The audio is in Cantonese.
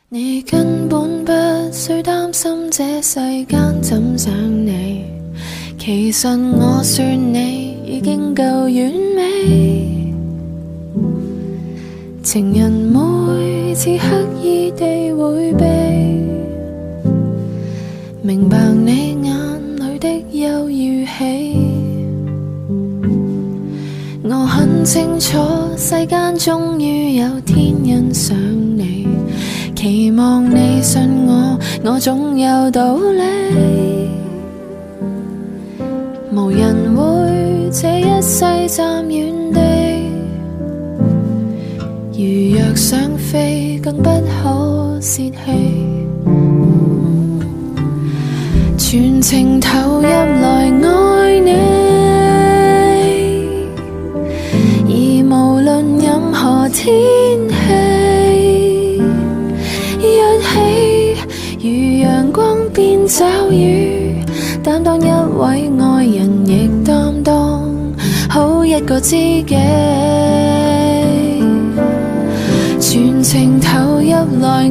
你根本不需擔心這世間怎想你，其實我說你已經夠完美。情人每次刻意地迴避，明白你眼裏的憂與喜。我很清楚世間終於有天欣賞你，期望你信我，我總有道理。無人會這一世站原地，如若想飛更不可泄氣，全情投入來愛你，而無論任何天氣，一起如陽光變驟雨，擔當一位愛人，亦擔當好一個知己。全情投入來愛